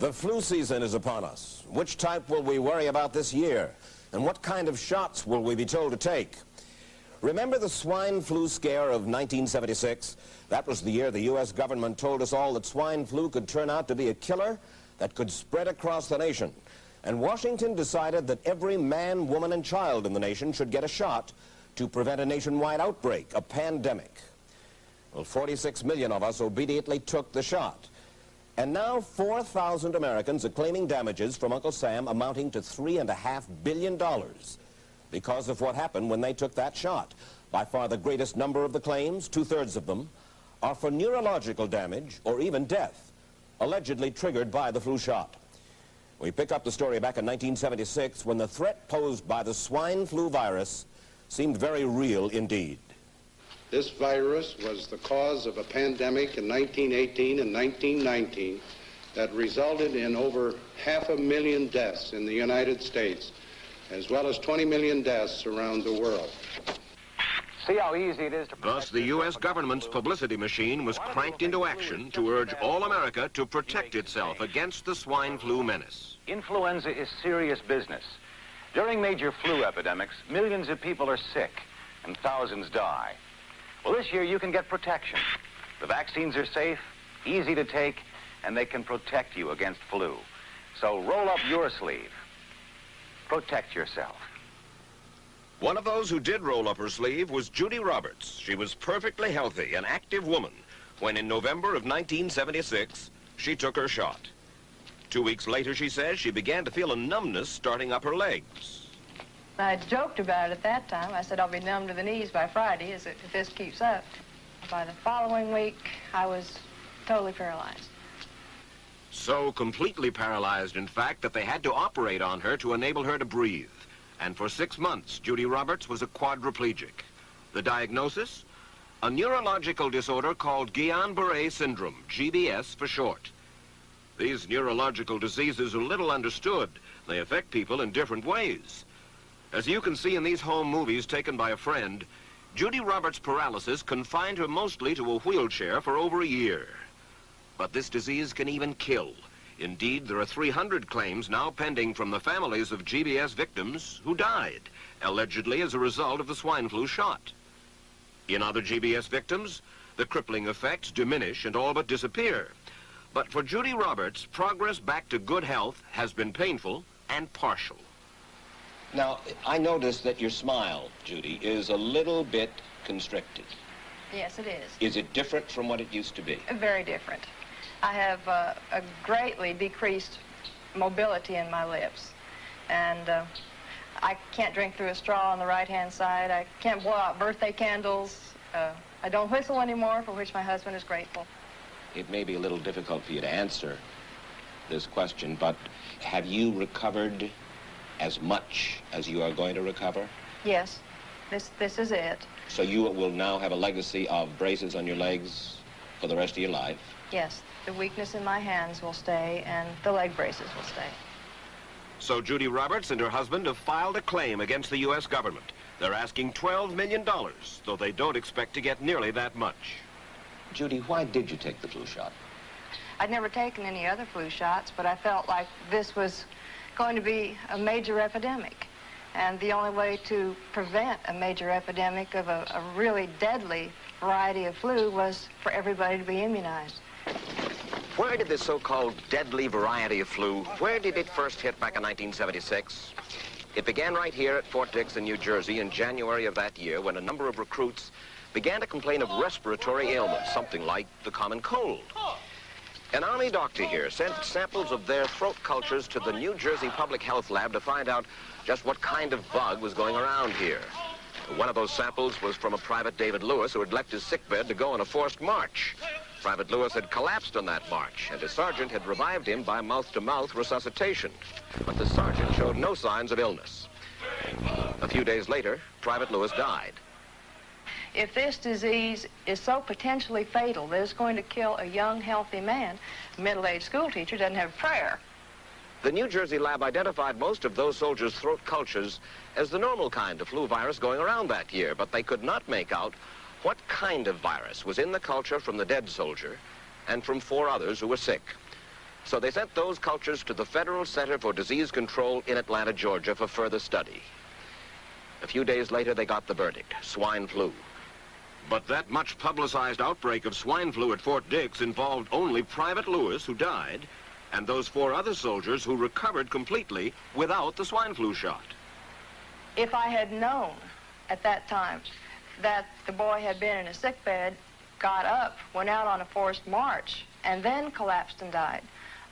The flu season is upon us. Which type will we worry about this year? And what kind of shots will we be told to take? Remember the swine flu scare of 1976? That was the year the U.S. government told us all that swine flu could turn out to be a killer that could spread across the nation. And Washington decided that every man, woman, and child in the nation should get a shot to prevent a nationwide outbreak, a pandemic. Well, 46 million of us obediently took the shot. And now 4,000 Americans are claiming damages from Uncle Sam amounting to $3.5 billion because of what happened when they took that shot. By far the greatest number of the claims, 2/3 of them, are for neurological damage or even death, allegedly triggered by the flu shot. We pick up the story back in 1976 when the threat posed by the swine flu virus seemed very real indeed. This virus was the cause of a pandemic in 1918 and 1919 that resulted in over 500,000 deaths in the United States, as well as 20 million deaths around the world. See how easy it is to... Thus, the U.S. government's publicity machine was cranked into action to urge all America to protect itself against the swine flu menace. Influenza is serious business. During major flu epidemics, millions of people are sick and thousands die. Well, this year you can get protection. The vaccines are safe, easy to take, and they can protect you against flu. So roll up your sleeve. Protect yourself. One of those who did roll up her sleeve was Judy Roberts. She was perfectly healthy, an active woman, when in November of 1976, she took her shot. 2 weeks later, she says, she began to feel a numbness starting up her legs. I joked about it at that time. I said, I'll be numb to the knees by Friday if this keeps up. By the following week, I was totally paralyzed. So completely paralyzed, in fact, that they had to operate on her to enable her to breathe. And for 6 months, Judy Roberts was a quadriplegic. The diagnosis? A neurological disorder called Guillain-Barré syndrome, GBS for short. These neurological diseases are little understood. They affect people in different ways. As you can see in these home movies taken by a friend, Judy Roberts' paralysis confined her mostly to a wheelchair for over a year. But this disease can even kill. Indeed, there are 300 claims now pending from the families of GBS victims who died, allegedly as a result of the swine flu shot. In other GBS victims, the crippling effects diminish and all but disappear. But for Judy Roberts, progress back to good health has been painful and partial. Now, I noticed that your smile, Judy, is a little bit constricted. Yes, it is. Is it different from what it used to be? Very different. I have a greatly decreased mobility in my lips. And I can't drink through a straw on the right-hand side. I can't blow out birthday candles. I don't whistle anymore, for which my husband is grateful. It may be a little difficult for you to answer this question, but have you recovered as much as you are going to recover? Yes, this is it. So you will now have a legacy of braces on your legs for the rest of your life? Yes, the weakness in my hands will stay and the leg braces will stay. So Judy Roberts and her husband have filed a claim against the U.S. government. They're asking $12 million, though they don't expect to get nearly that much. Judy, why did you take the flu shot? I'd never taken any other flu shots, but I felt like this was going to be a major epidemic. And the only way to prevent a major epidemic of a really deadly variety of flu was for everybody to be immunized. Where did this so-called deadly variety of flu, where did it first hit back in 1976? It began right here at Fort Dix in New Jersey in January of that year when a number of recruits began to complain of respiratory ailments, something like the common cold. An Army doctor here sent samples of their throat cultures to the New Jersey Public Health Lab to find out just what kind of bug was going around here. One of those samples was from a Private David Lewis who had left his sickbed to go on a forced march. Private Lewis had collapsed on that march, and his sergeant had revived him by mouth-to-mouth resuscitation. But the sergeant showed no signs of illness. A few days later, Private Lewis died. If this disease is so potentially fatal that it's going to kill a young, healthy man, a middle-aged school teacher doesn't have a prayer. The New Jersey lab identified most of those soldiers' throat cultures as the normal kind of flu virus going around that year, but they could not make out what kind of virus was in the culture from the dead soldier and from 4 others who were sick. So they sent those cultures to the Federal Center for Disease Control in Atlanta, Georgia for further study. A few days later, they got the verdict: swine flu. But that much publicized outbreak of swine flu at Fort Dix involved only Private Lewis, who died, and those 4 other soldiers who recovered completely without the swine flu shot. If I had known at that time that the boy had been in a sick bed, got up, went out on a forced march, and then collapsed and died,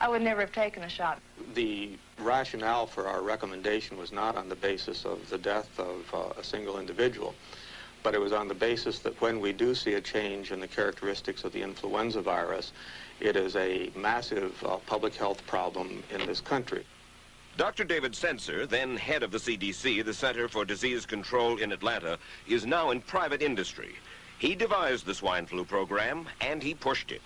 I would never have taken the shot. The rationale for our recommendation was not on the basis of the death of a single individual, but it was on the basis that when we do see a change in the characteristics of the influenza virus, it is a massive public health problem in this country. Dr. David Senser, then head of the CDC, the Center for Disease Control in Atlanta, is now in private industry. He devised the swine flu program, and he pushed it.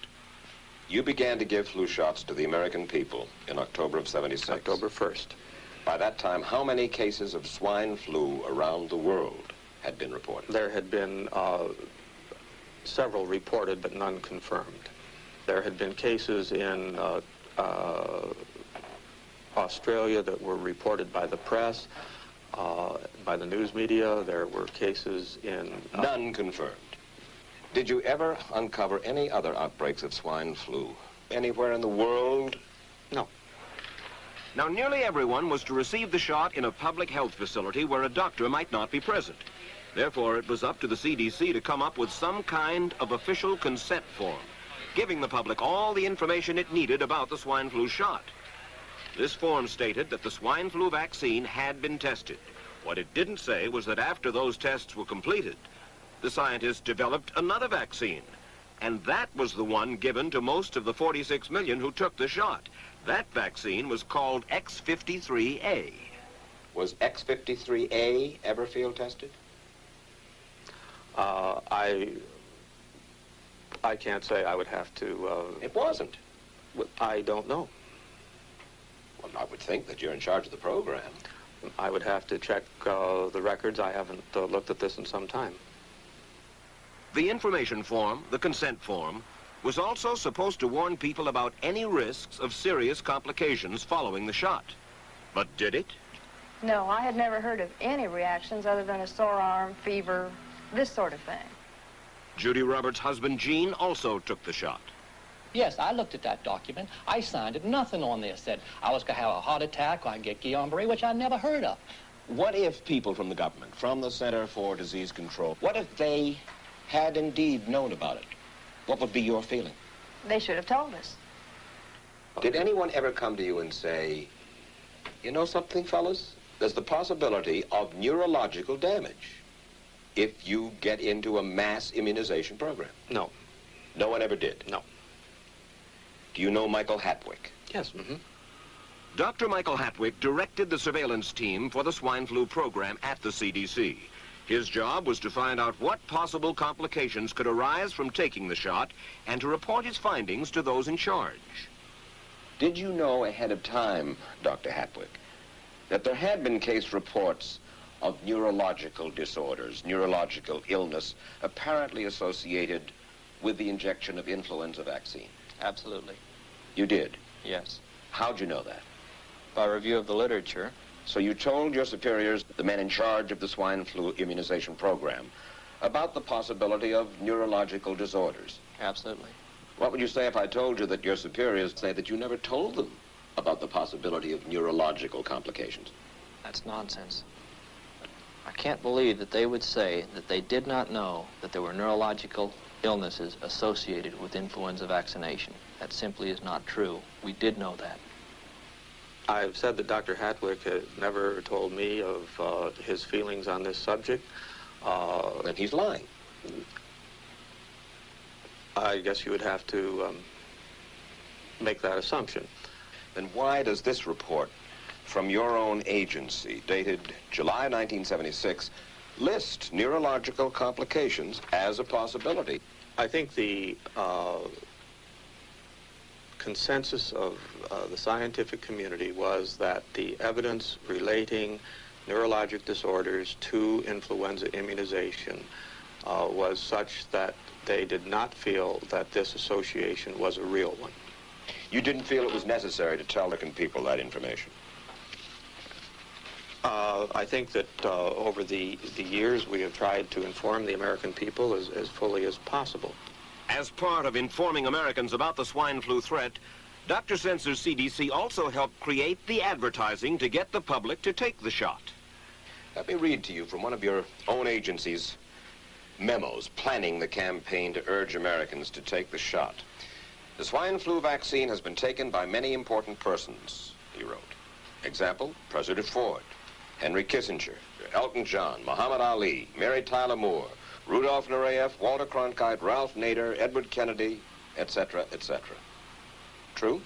You began to give flu shots to the American people in October of '76. October 1st. By that time, how many cases of swine flu around the world had been reported? There had been several reported, but none confirmed. There had been cases in Australia that were reported by the press, by the news media. There were cases in... None confirmed. Did you ever uncover any other outbreaks of swine flu anywhere in the world? No. Now, nearly everyone was to receive the shot in a public health facility where a doctor might not be present. Therefore, it was up to the CDC to come up with some kind of official consent form, giving the public all the information it needed about the swine flu shot. This form stated that the swine flu vaccine had been tested. What it didn't say was that after those tests were completed, the scientists developed another vaccine, and that was the one given to most of the 46 million who took the shot. That vaccine was called X53A. Was X53A ever field tested? I can't say. I would have to... It wasn't. I don't know. Well, I would think that you're in charge of the program. I would have to check the records. I haven't looked at this in some time. The information form, the consent form, was also supposed to warn people about any risks of serious complications following the shot. But did it? No, I had never heard of any reactions other than a sore arm, fever, this sort of thing. Judy Roberts' husband, Gene, also took the shot. Yes, I looked at that document. I signed it. Nothing on there said I was going to have a heart attack or I'd get Guillain-Barré, which I never heard of. What if people from the government, from the Center for Disease Control, what if they had indeed known about it? What would be your feeling? They should have told us. Did anyone ever come to you and say, you know something, fellas? There's the possibility of neurological damage if you get into a mass immunization program? No. No one ever did? No. Do you know Michael Hadwick? Yes. Mm-hmm. Dr. Michael Hadwick directed the surveillance team for the swine flu program at the CDC. His job was to find out what possible complications could arise from taking the shot and to report his findings to those in charge. Did you know ahead of time, Dr. Hadwick, that there had been case reports of neurological disorders, neurological illness, apparently associated with the injection of influenza vaccine? Absolutely. You did? Yes. How'd you know that? By review of the literature. So you told your superiors, the men in charge of the swine flu immunization program, about the possibility of neurological disorders? Absolutely. What would you say if I told you that your superiors say that you never told them about the possibility of neurological complications? That's nonsense. I can't believe that they would say that they did not know that there were neurological illnesses associated with influenza vaccination. That simply is not true. We did know that. I've said that Dr. Hadwick has never told me of his feelings on this subject. Then he's lying. I guess you would have to make that assumption. Then why does this report from your own agency, dated July 1976, list neurological complications as a possibility? I think the consensus of the scientific community was that the evidence relating neurologic disorders to influenza immunization was such that they did not feel that this association was a real one. You didn't feel it was necessary to tell the people that information? I think that over the years we have tried to inform the American people as fully as possible. As part of informing Americans about the swine flu threat, Dr. Sensor's CDC also helped create the advertising to get the public to take the shot. Let me read to you from one of your own agency's memos planning the campaign to urge Americans to take the shot. The swine flu vaccine has been taken by many important persons, he wrote. Example, President Ford, Henry Kissinger, Elton John, Muhammad Ali, Mary Tyler Moore, Rudolph Nureyev, Walter Cronkite, Ralph Nader, Edward Kennedy, etc., etc. True?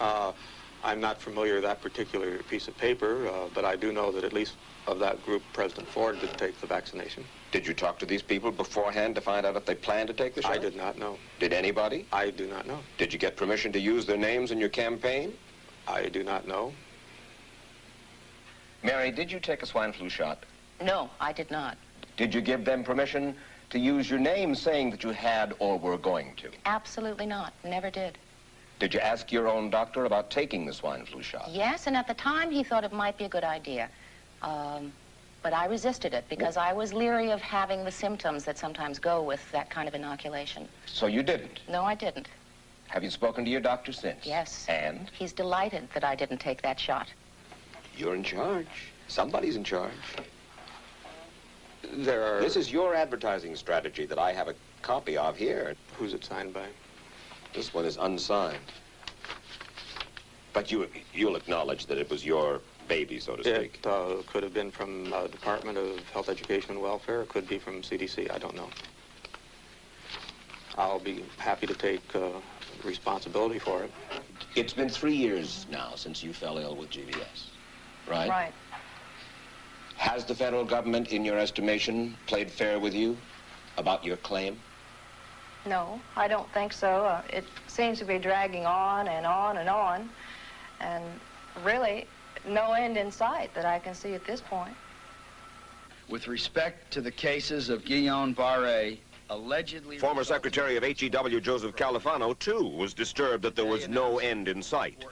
I'm not familiar with that particular piece of paper, but I do know that at least of that group, President Ford did take the vaccination. Did you talk to these people beforehand to find out if they planned to take the shot? I did not know. Did anybody? I do not know. Did you get permission to use their names in your campaign? I do not know. Mary, did you take a swine flu shot? No, I did not. Did you give them permission to use your name saying that you had or were going to? Absolutely not. Never did. Did you ask your own doctor about taking the swine flu shot? Yes, and at the time he thought it might be a good idea. But I resisted it because I was leery of having the symptoms that sometimes go with that kind of inoculation. So you didn't? No, I didn't. Have you spoken to your doctor since? Yes. And? He's delighted that I didn't take that shot. You're in charge. Somebody's in charge. This is your advertising strategy that I have a copy of here. Who's it signed by? This one is unsigned. But you'll acknowledge that it was your baby, so to speak. It could have been from Department of Health, Education, and Welfare. It could be from CDC. I don't know. I'll be happy to take responsibility for it. It's been 3 years now since you fell ill with GBS, right? Right. Has the federal government, in your estimation, played fair with you about your claim? No, I don't think so. It seems to be dragging on and on and on, and really no end in sight that I can see at this point. With respect to the cases of Guillain-Barré, allegedly... Former Secretary of HEW Joseph Califano, too, was disturbed that there was no end in sight.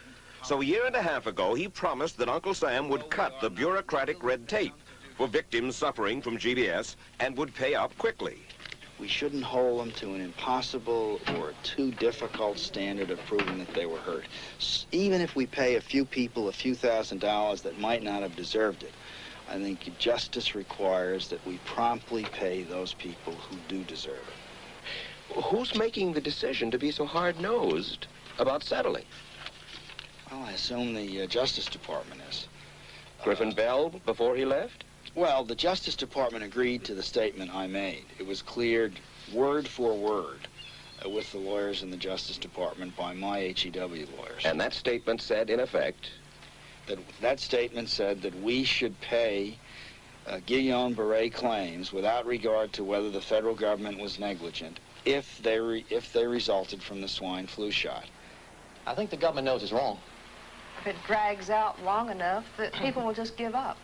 So a year and a half ago, he promised that Uncle Sam would cut the bureaucratic red tape for victims suffering from GBS and would pay up quickly. We shouldn't hold them to an impossible or too difficult standard of proving that they were hurt. Even if we pay a few people a few $1,000s that might not have deserved it, I think justice requires that we promptly pay those people who do deserve it. Who's making the decision to be so hard-nosed about settling? Well, I assume the Justice Department is. Griffin Bell before he left? Well, the Justice Department agreed to the statement I made. It was cleared word for word with the lawyers in the Justice Department by my HEW lawyers. And that statement said, in effect? That statement said that we should pay Guillain-Barré claims without regard to whether the federal government was negligent if they resulted from the swine flu shot. I think the government knows it's wrong. If it drags out long enough, that people will just give up.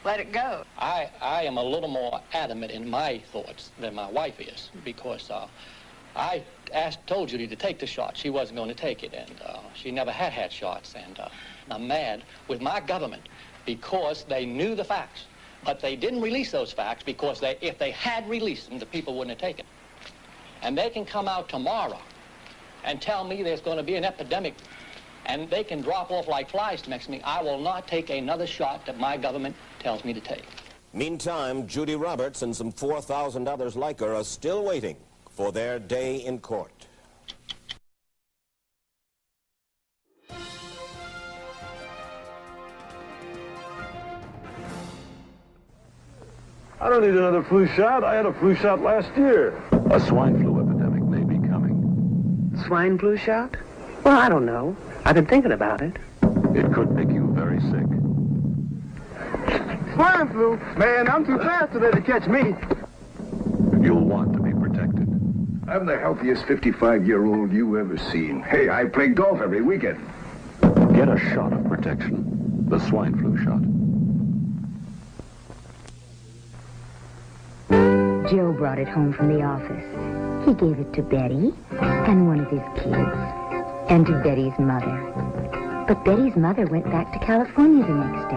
Let it go. I am a little more adamant in my thoughts than my wife is, because I told Judy to take the shot. She wasn't going to take it, and she never had shots, and I'm mad with my government because they knew the facts, but they didn't release those facts because if they had released them, the people wouldn't have taken it. And they can come out tomorrow and tell me there's going to be an epidemic, and they can drop off like flies next to me. I will not take another shot that my government tells me to take. Meantime, Judy Roberts and some 4,000 others like her are still waiting for their day in court. I don't need another flu shot. I had a flu shot last year. A swine flu epidemic may be coming. Swine flu shot? Well, I don't know. I've been thinking about it. It could make you very sick. Swine flu? Man, I'm too fast today to catch me. You'll want to be protected. I'm the healthiest 55-year-old you ever seen. Hey, I play golf every weekend. Get a shot of protection. The swine flu shot. Joe brought it home from the office. He gave it to Betty and one of his kids. and to Betty's mother. But Betty's mother went back to California the next day.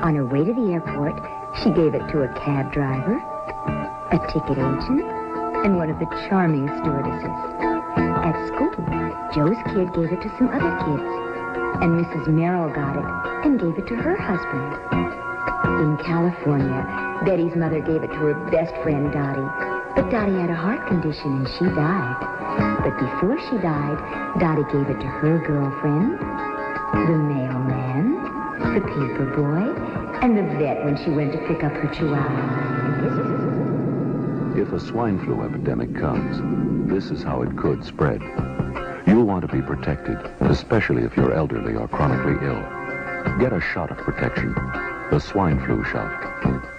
On her way to the airport, she gave it to a cab driver, a ticket agent, and one of the charming stewardesses. At school, Joe's kid gave it to some other kids, and Mrs. Merrill got it and gave it to her husband. In California, Betty's mother gave it to her best friend, Dottie. But Dottie had a heart condition and she died. But before she died, Dottie gave it to her girlfriend, the mailman, the paper boy, and the vet when she went to pick up her chihuahua. If a swine flu epidemic comes, this is how it could spread. You'll want to be protected, especially if you're elderly or chronically ill. Get a shot of protection, the swine flu shot.